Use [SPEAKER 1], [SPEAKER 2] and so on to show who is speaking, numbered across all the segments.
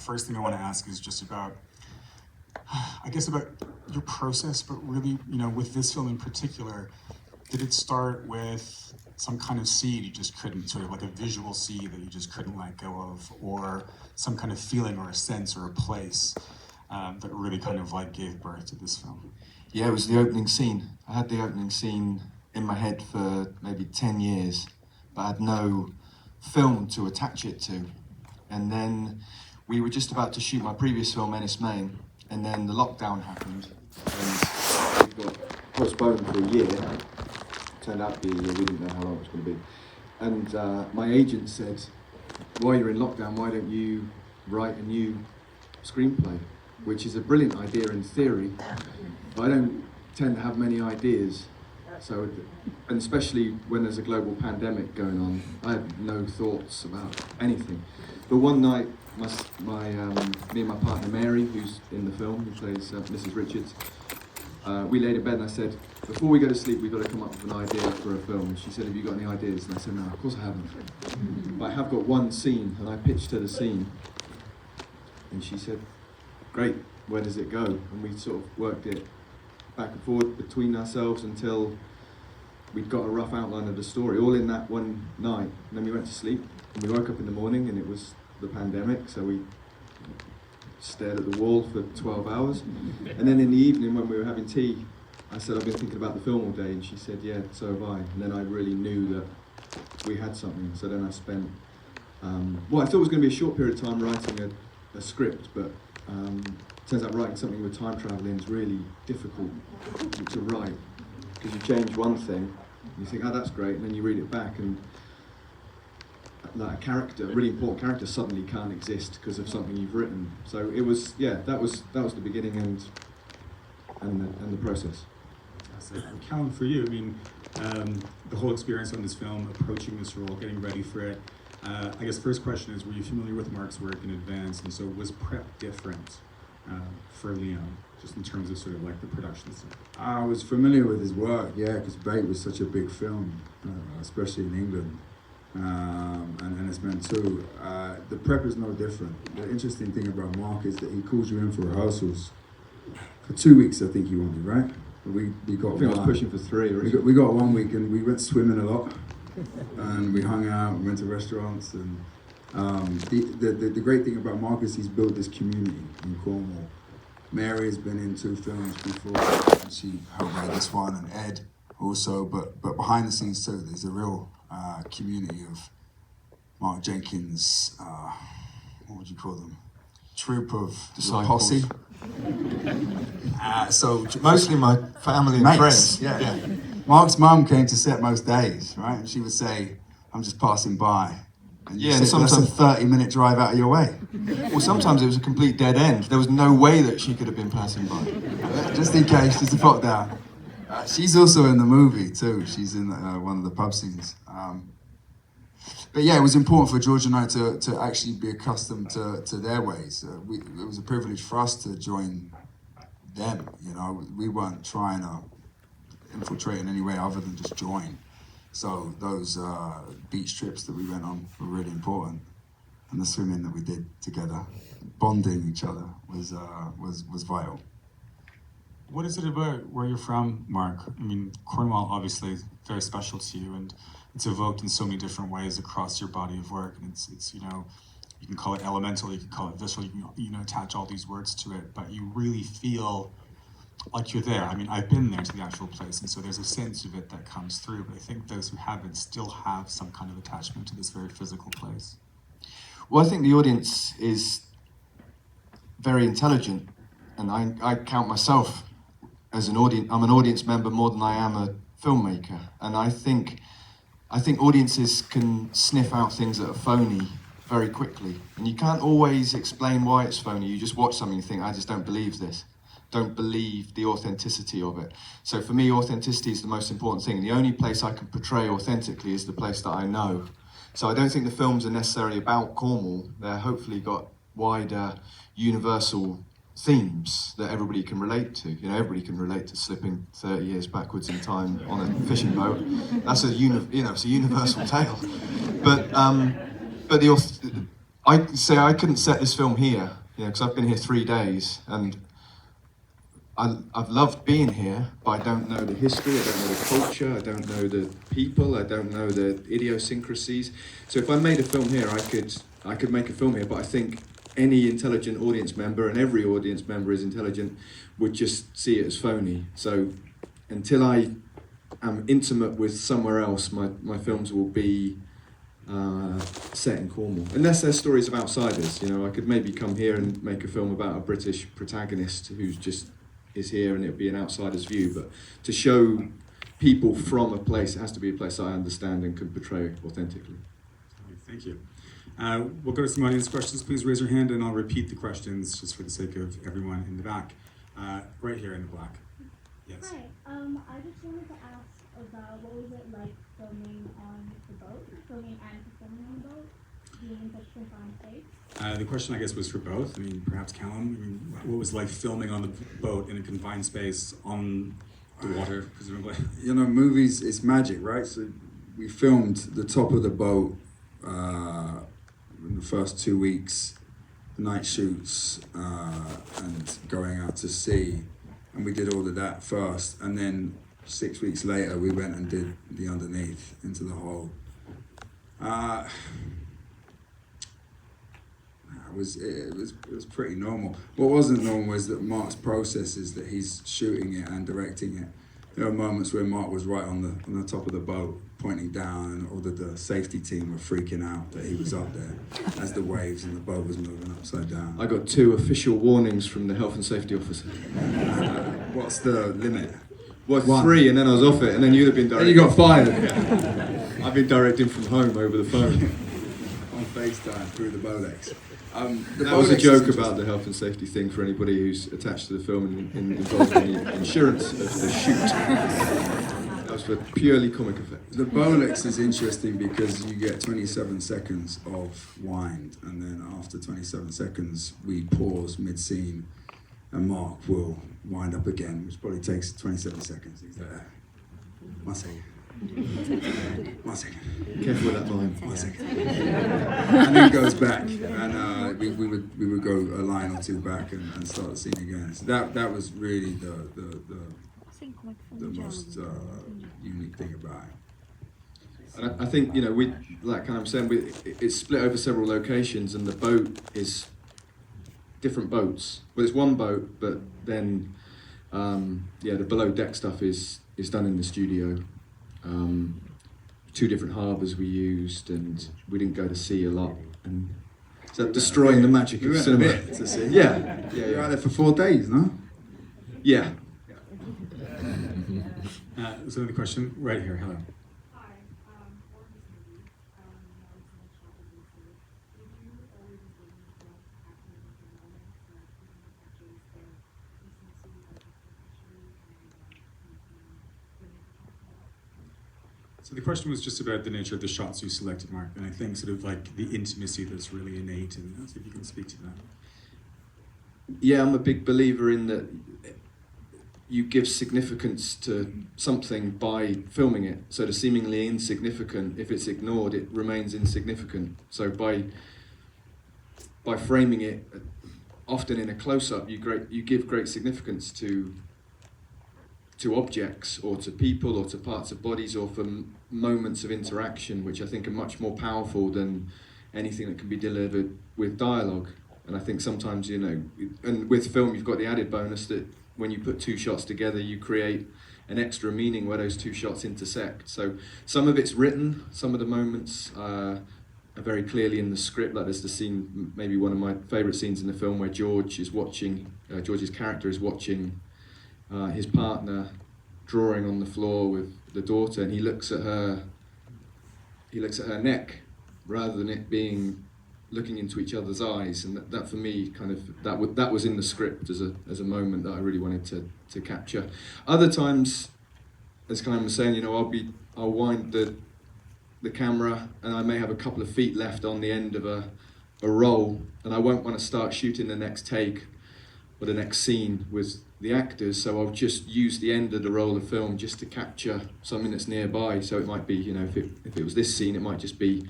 [SPEAKER 1] first thing I want to ask is just about, I guess, about your process, but really, with this film in particular, did it start with some kind of seed you just couldn't, sort of like a visual seed that you just couldn't let go of, or some kind of feeling or a sense or a place that really kind of like gave birth to this film?
[SPEAKER 2] Yeah, it was the opening scene. I had the opening scene in my head for maybe 10 years, but I had no film to attach it to. And then we were just about to shoot my previous film, Ennis Main, and then the lockdown happened, and we got postponed for a year. Turned out to be a year, we didn't know how long it was going to be. And my agent said, while you're in lockdown, why don't you write a new screenplay? Which is a brilliant idea in theory, but I don't tend to have many ideas. So, and especially when there's a global pandemic going on, I have no thoughts about anything. But one night, me and my partner Mary, who's in the film, who plays Mrs. Richards, we laid in bed and I said, before we go to sleep, we've got to come up with an idea for a film. And she said, have you got any ideas? And I said, no, of course I haven't. But I have got one scene, and I pitched her the scene. And she said, great, where does it go? And we sort of worked it back and forward between ourselves until we'd got a rough outline of the story, all in that one night. And then we went to sleep, and we woke up in the morning, and it was the pandemic, so we stared at the wall for 12 hours. And then in the evening, when we were having tea, I said, I've been thinking about the film all day, and she said, yeah, so have I. And then I really knew that we had something. So then I spent, I thought it was going to be a short period of time writing a script, but turns out writing something with time traveling is really difficult to write, because you change one thing, you think, oh, that's great, and then you read it back, and like a character, a really important character, suddenly can't exist because of something you've written. So it was, that was the beginning and the process.
[SPEAKER 1] And Callum, for you, I mean, the whole experience on this film, approaching this role, getting ready for it. I guess the first question is, were you familiar with Mark's work in advance? And so was prep different for Leon, just in terms of sort of like the production stuff?
[SPEAKER 3] I was familiar with his work, yeah, because Bait was such a big film, especially in England. And it's meant too. The prep is no different. The interesting thing about Mark is that he calls you in for rehearsals. For 2 weeks, I think he wanted, right? We got
[SPEAKER 2] I think I was pushing for 3.
[SPEAKER 3] We got 1 week, and we went swimming a lot. And we hung out, we went to restaurants, and the great thing about Mark is he's built this community in Cornwall. Mary has been in 2 films before. She helped write this one, and Ed also, but behind the scenes too, there's a real community of Mark Jenkin's, what would you call them? Troop of
[SPEAKER 2] Disciples.
[SPEAKER 3] posse.
[SPEAKER 2] So mostly my family and
[SPEAKER 3] mates.
[SPEAKER 2] friends.
[SPEAKER 3] Yeah. Mark's mum came to set most days, right? And she would say, I'm just passing by. And
[SPEAKER 2] Yeah, and
[SPEAKER 3] sometimes
[SPEAKER 2] sometimes-
[SPEAKER 3] that's a 30-minute drive out of your way.
[SPEAKER 2] Well, sometimes it was a complete dead end. There was no way that she could have been passing by.
[SPEAKER 3] Just in case, just to plot down. She's also in the movie too. She's in one of the pub scenes. But yeah, it was important for George and I to actually be accustomed to their ways. It was a privilege for us to join them. We weren't trying to infiltrate in any way other than just join. So those beach trips that we went on were really important, and the swimming that we did together, bonding each other was vital.
[SPEAKER 1] What is it about where you're from, Mark? I mean, Cornwall obviously is very special to you, and it's evoked in so many different ways across your body of work. And it's you can call it elemental, you can call it visceral, you can attach all these words to it, but you really feel like you're there. I mean, I've been there to the actual place, and so there's a sense of it that comes through, but I think those who haven't still have some kind of attachment to this very physical place.
[SPEAKER 2] Well, I think the audience is very intelligent, and I count myself as an audience. I'm an audience member more than I am a filmmaker, and I think audiences can sniff out things that are phony very quickly, and you can't always explain why it's phony. You just watch something and think, I just don't believe this. Don't believe the authenticity of it. So for me, authenticity is the most important thing. The only place I can portray authentically is the place that I know. So I don't think the films are necessarily about Cornwall. They're hopefully got wider, universal themes that everybody can relate to. Everybody can relate to slipping 30 years backwards in time on a fishing boat. That's it's a universal tale. But I say I couldn't set this film here, because I've been here 3 days, and I've loved being here, but I don't know the history, I don't know the culture, I don't know the people, I don't know the idiosyncrasies. So if I made a film here, I could make a film here, but I think any intelligent audience member, and every audience member is intelligent, would just see it as phony. So until I am intimate with somewhere else, my films will be set in Cornwall. Unless they're stories of outsiders, I could maybe come here and make a film about a British protagonist who's just is here and it would be an outsider's view. But to show people from a place, it has to be a place I understand and can portray authentically.
[SPEAKER 1] Thank you. We'll go to some audience questions. Please raise your hand and I'll repeat the questions just for the sake of everyone in the back. Right here in the black. Yes.
[SPEAKER 4] Hi, I just wanted to ask about what was it like filming on the boat, filming and performing on the boat, being in such confined space?
[SPEAKER 1] The question, I guess, was for both. I mean, perhaps Callum. I mean, what was it like filming on the boat in a confined space on the water, presumably?
[SPEAKER 3] Movies, it's magic, right? So we filmed the top of the boat in the first 2 weeks, night shoots and going out to sea. And we did all of that first. And then 6 weeks later, we went and did the underneath into the hole. It was pretty normal. What wasn't normal was that Mark's process is that he's shooting it and directing it. There were moments where Mark was right on the top of the boat, pointing down, and all the safety team were freaking out that he was up there as the waves and the boat was moving upside down.
[SPEAKER 2] I got 2 official warnings from the health and safety officer.
[SPEAKER 3] What's the limit?
[SPEAKER 2] Well,
[SPEAKER 3] 1.
[SPEAKER 2] 3, and then I was off it, and then you'd have been
[SPEAKER 3] And
[SPEAKER 2] directing.
[SPEAKER 3] you got fired.
[SPEAKER 2] Yeah. I've been directing from home over the phone.
[SPEAKER 3] On FaceTime through the Bolex.
[SPEAKER 2] That was a joke about the health and safety thing for anybody who's attached to the film and involved in the insurance of the shoot. That was for purely comic effect.
[SPEAKER 3] The Bolex is interesting because you get 27 seconds of wind, and then after 27 seconds, we pause mid-scene, and Mark will wind up again, which probably takes 27 seconds. He's there. 1 second. 1 second.
[SPEAKER 2] Careful with that line.
[SPEAKER 3] 1 second. And then goes back, and we would go a line or 2 back and start the scene again. So that was really the most unique thing about it.
[SPEAKER 2] And I think, we, like I'm saying, it's split over several locations, and the boat is different boats. Well, it's one boat, but then, the below deck stuff is done in the studio. 2 different harbours we used, and we didn't go to sea a lot, and so destroying the magic of cinema.
[SPEAKER 3] To see.
[SPEAKER 2] Yeah.
[SPEAKER 3] You were out there for 4 days, no?
[SPEAKER 2] Yeah.
[SPEAKER 1] There's another question right here. Hello.
[SPEAKER 4] Hi, for this movie, now it's much shorter than this. Did you always envision yourself acting in the moment, even if that case the decency of the professionally and
[SPEAKER 1] So the question was just about the nature of the shots you selected, Mark, and I think sort of like the intimacy that's really innate, and so if you can speak to that.
[SPEAKER 2] Yeah, I'm a big believer in that you give significance to something by filming it. So the seemingly insignificant, if it's ignored, it remains insignificant. So by framing it, often in a close-up, you give great significance to objects or to people or to parts of bodies or for moments of interaction, which I think are much more powerful than anything that can be delivered with dialogue. And I think sometimes, and with film you've got the added bonus that when you put 2 shots together you create an extra meaning where those 2 shots intersect. So some of it's written, some of the moments are very clearly in the script. Like there's the scene, maybe one of my favourite scenes in the film, where George's character is watching his partner drawing on the floor with the daughter, and he looks at her neck rather than it being looking into each other's eyes, and that for me that was in the script as a moment that I really wanted to capture. Other times, as Callum was saying, I'll wind the camera and I may have a couple of feet left on the end of a roll, and I won't want to start shooting the next take or the next scene with the actors, so I'll just use the end of the roll of film just to capture something that's nearby. So it might be, if it was this scene, it might just be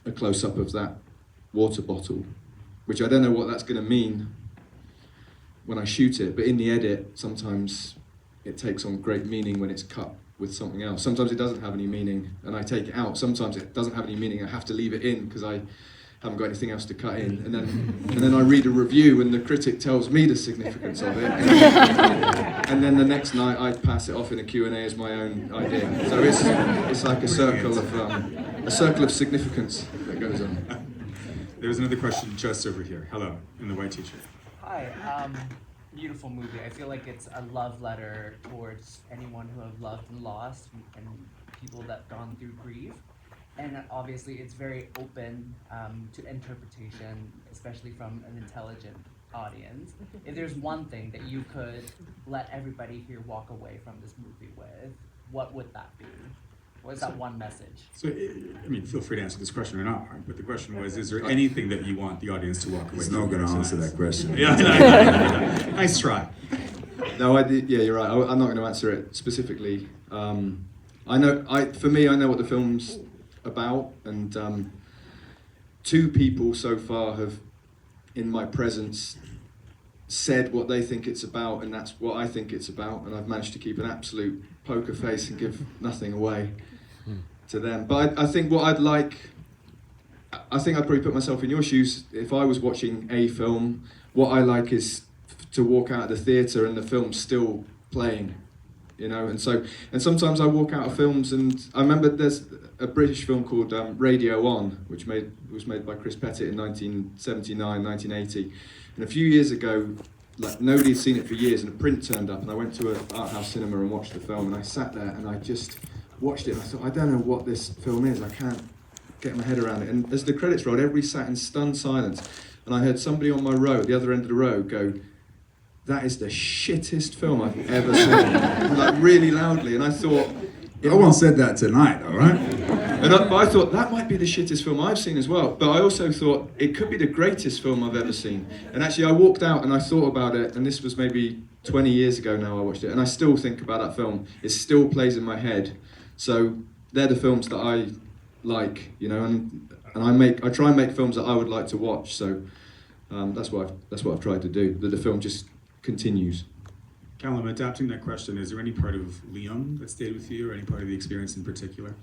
[SPEAKER 2] a close-up of that water bottle, which I don't know what that's going to mean when I shoot it, but in the edit, sometimes it takes on great meaning when it's cut with something else. Sometimes it doesn't have any meaning and I take it out. Sometimes it doesn't have any meaning, I have to leave it in because I haven't got anything else to cut in. And then I read a review and the critic tells me the significance of it. And then the next night I pass it off in a Q&A as my own idea. So it's like a circle of significance that goes on.
[SPEAKER 1] There's another question just over here. Hello, in the white t-shirt.
[SPEAKER 5] Hi, beautiful movie. I feel like it's a love letter towards anyone who have loved and lost and people that gone through grief. And obviously it's very open to interpretation, especially from an intelligent audience. If there's one thing that you could let everybody here walk away from this movie with, what would that be? What is that one message?
[SPEAKER 1] So, I mean, feel free to answer this question or not, Mark, but the question was, is there anything that you want the audience to walk away
[SPEAKER 3] He's
[SPEAKER 1] from?
[SPEAKER 3] not going to answer that question.
[SPEAKER 1] Yeah, I know. Nice try.
[SPEAKER 2] No, yeah, you're right. I'm not going to answer it specifically. For me, I know what the film's about, and 2 people so far have, in my presence, said what they think it's about, and that's what I think it's about, and I've managed to keep an absolute poker face and give nothing away to them. But I think what I'd like, I think I'd probably put myself in your shoes. If I was watching a film, what I like is to walk out of the theatre and the film's still playing, you know. And sometimes I walk out of films, and I remember there's a British film called Radio On, which was made by Chris Pettit in 1979, 1980. And a few years ago, like, nobody had seen it for years, and a print turned up, and I went to an art house cinema and watched the film, and I sat there and I just watched it, and I thought, I don't know what this film is, I can't get my head around it. And as the credits rolled, everybody sat in stunned silence, and I heard somebody on my row, the other end of the row, go, "That is the shittest film I've ever seen," like really loudly, and I thought...
[SPEAKER 3] No one said that tonight, all right?
[SPEAKER 2] But I thought, that might be the shittest film I've seen as well. But I also thought, it could be the greatest film I've ever seen. And actually, I walked out and I thought about it, and this was maybe 20 years ago now I watched it, and I still think about that film. It still plays in my head. So they're the films that I like, you know, and I try and make films that I would like to watch. So that's what I've tried to do, that the film just continues.
[SPEAKER 1] Callum, adapting that question, is there any part of Liam that stayed with you, or any part of the experience in particular?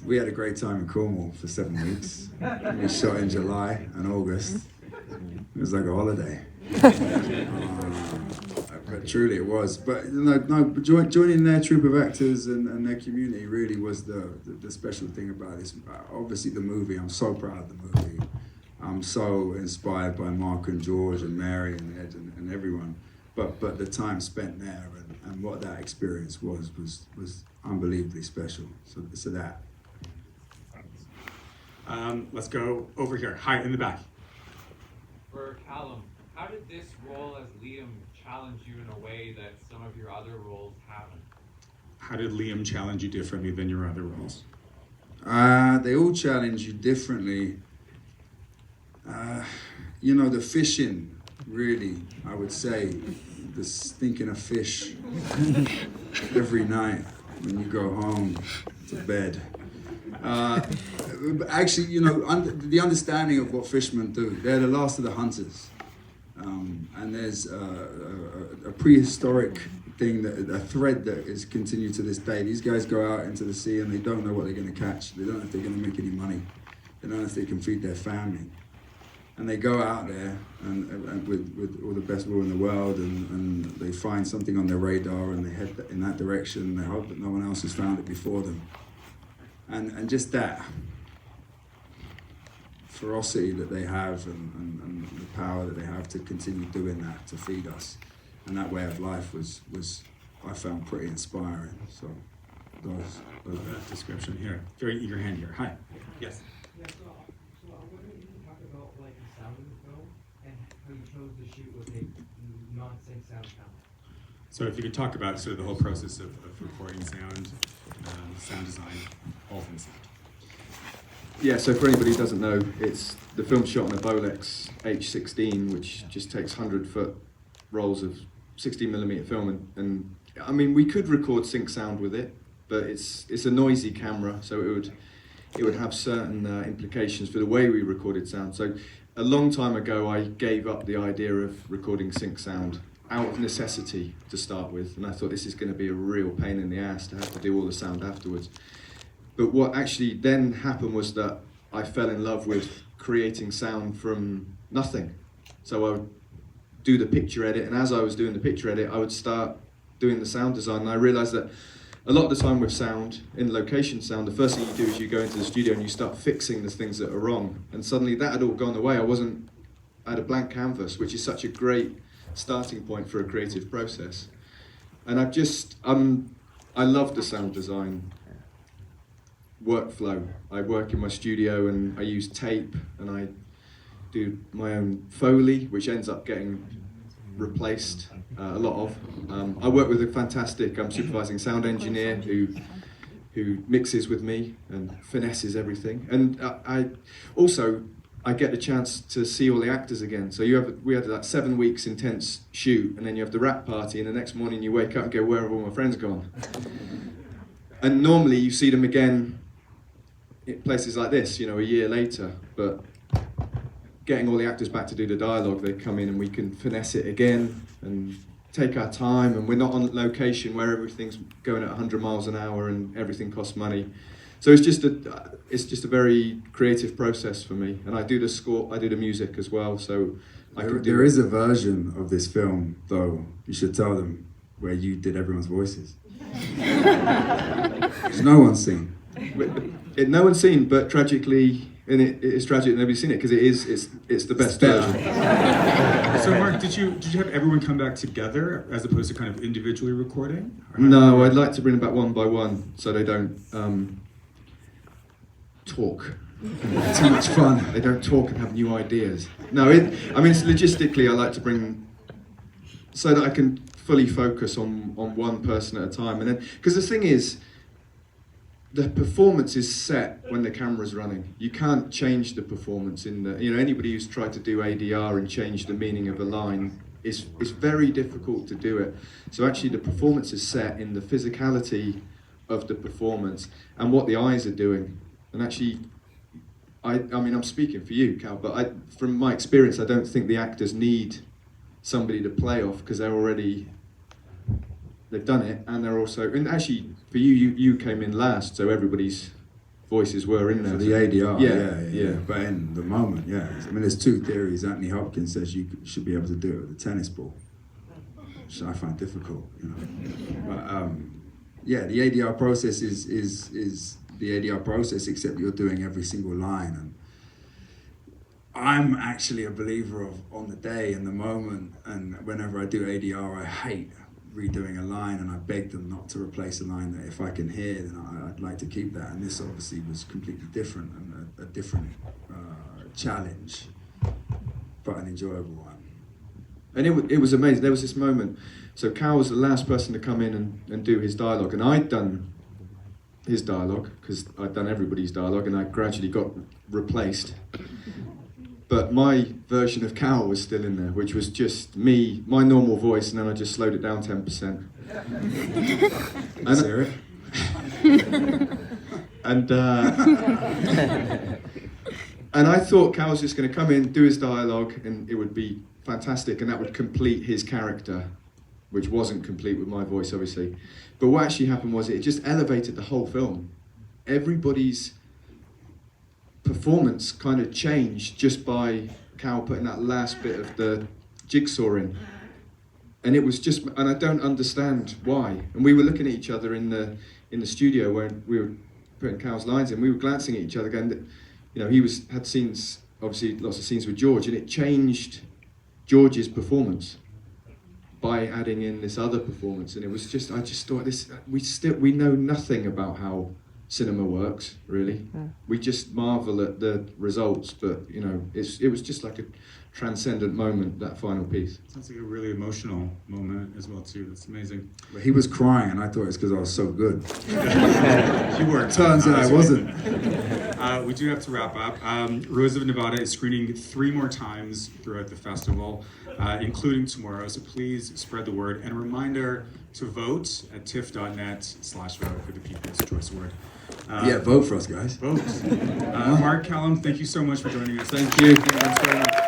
[SPEAKER 3] We had a great time in Cornwall for 7 weeks. We shot in July and August. It was like a holiday. But truly it was. But joining their troupe of actors and their community really was the special thing about this. Obviously the movie, I'm so proud of the movie. I'm so inspired by Mark and George and Mary and Ed and everyone. But the time spent there and what that experience was unbelievably special. So that.
[SPEAKER 1] Let's go over here. Hi, in the back.
[SPEAKER 6] For Callum, how did this role as Liam challenge you in a way that some of your other roles haven't?
[SPEAKER 1] How did Liam challenge you differently than your other roles?
[SPEAKER 3] They all challenge you differently. The fishing, really, I would say, the stinking of fish every night when you go home to bed. Actually, the understanding of what fishermen do, they're the last of the hunters. And there's a prehistoric thing, a thread that is continued to this day. These guys go out into the sea and they don't know what they're going to catch. They don't know if they're going to make any money. They don't know if they can feed their family. And they go out there and with all the best will in the world, and they find something on their radar and they head in that direction, and they hope that no one else has found it before them. And just that ferocity that they have and the power that they have to continue doing that, to feed us. And that way of life was I found pretty inspiring. So those
[SPEAKER 1] That description here. Very eager hand here. Hi. Yes.
[SPEAKER 7] Yeah, so I wonder if you can talk about like the sound of the film and how you chose to shoot with a non-sync sound count.
[SPEAKER 1] So if you could talk about sort of the whole process of recording sound, sound design, all things sound.
[SPEAKER 2] Yeah, so for anybody who doesn't know, the film's shot on a Bolex H16, which just takes 100-foot rolls of 16mm film, and I mean, we could record sync sound with it, but it's a noisy camera, so it would have certain implications for the way we recorded sound. So a long time ago, I gave up the idea of recording sync sound out of necessity to start with, and I thought this is going to be a real pain in the ass to have to do all the sound afterwards. But what actually then happened was that I fell in love with creating sound from nothing. So I would do the picture edit, and as I was doing the picture edit, I would start doing the sound design, and I realised that a lot of the time with sound, in location sound, the first thing you do is you go into the studio and you start fixing the things that are wrong, and suddenly that had all gone away. I had a blank canvas, which is such a great starting point for a creative process. And I love the sound design workflow. I work in my studio and I use tape, and I do my own Foley, which ends up getting replaced a lot of. I work with a fantastic supervising sound engineer who mixes with me and finesses everything. And I get the chance to see all the actors again. So we had that 7 weeks intense shoot, and then you have the wrap party, and the next morning you wake up and go, where have all my friends gone? And normally you see them again in places like this, a year later, but getting all the actors back to do the dialogue, they come in and we can finesse it again and take our time, and we're not on location where everything's going at 100 miles an hour and everything costs money. So it's just a very creative process for me, and I do the score, I do the music as well. So
[SPEAKER 3] there is a version of this film, though. You should tell them, where you did everyone's voices. Which no one's seen.
[SPEAKER 2] No one's seen, but tragically, and it's tragic that nobody's seen it because it's the best version.
[SPEAKER 1] So Mark, did you have everyone come back together as opposed to kind of individually recording?
[SPEAKER 2] No, I'd like to bring them back one by one so they don't talk.
[SPEAKER 3] Too much fun.
[SPEAKER 2] They don't talk and have new ideas. No, it's logistically I like to bring so that I can fully focus on one person at a time, and then because the thing is, the performance is set when the camera's running. You can't change the performance in the, anybody who's tried to do ADR and change the meaning of a line, it's very difficult to do it. So actually the performance is set in the physicality of the performance and what the eyes are doing. And actually, I'm speaking for you, Cal, but from my experience, I don't think the actors need somebody to play off because they've done it, and they're also, and actually for you came in last, so everybody's voices were in there.
[SPEAKER 3] For the ADR,
[SPEAKER 2] yeah.
[SPEAKER 3] But in the moment, there's two theories. Anthony Hopkins says you should be able to do it with a tennis ball, which I find difficult, But the ADR process is the ADR process, except you're doing every single line. And I'm actually a believer of on the day, in the moment, and whenever I do ADR, I hate redoing a line, and I beg them not to replace a line that if I can hear, then I'd like to keep that. And this obviously was completely different and a different challenge, but an enjoyable one.
[SPEAKER 2] And it was amazing. There was this moment. So Cal was the last person to come in and do his dialogue, and I'd done his dialogue because I'd done everybody's dialogue, and I gradually got replaced. But my version of Cal was still in there, which was just me, my normal voice, and then I just slowed it down 10%. And I thought Cal was just going to come in, do his dialogue, and it would be fantastic, and that would complete his character, which wasn't complete with my voice, obviously. But what actually happened was it just elevated the whole film. Everybody's performance kind of changed just by Cal putting that last bit of the jigsaw in, and it was just, and I don't understand why. And we were looking at each other in the studio where we were putting Cal's lines in. We were glancing at each other, going, he had scenes, obviously lots of scenes with George, and it changed George's performance by adding in this other performance. And it was just, I just thought we know nothing about how cinema works, really. We just marvel at the results, but it was just like a transcendent moment, that final piece.
[SPEAKER 1] Sounds like a really emotional moment as well too. That's amazing.
[SPEAKER 3] But he was crying, and I thought it's because I was so good.
[SPEAKER 1] You weren't.
[SPEAKER 3] Turns out I wasn't.
[SPEAKER 1] we do have to wrap up. Rose of Nevada is screening 3 more times throughout the festival, including tomorrow. So please spread the word. And a reminder to vote at tiff.net/vote for the People's Choice Award.
[SPEAKER 3] Yeah, vote for us, guys.
[SPEAKER 1] Vote. Mark, Callum, thank you so much for joining us.
[SPEAKER 3] Thank you.
[SPEAKER 1] Thank you very much.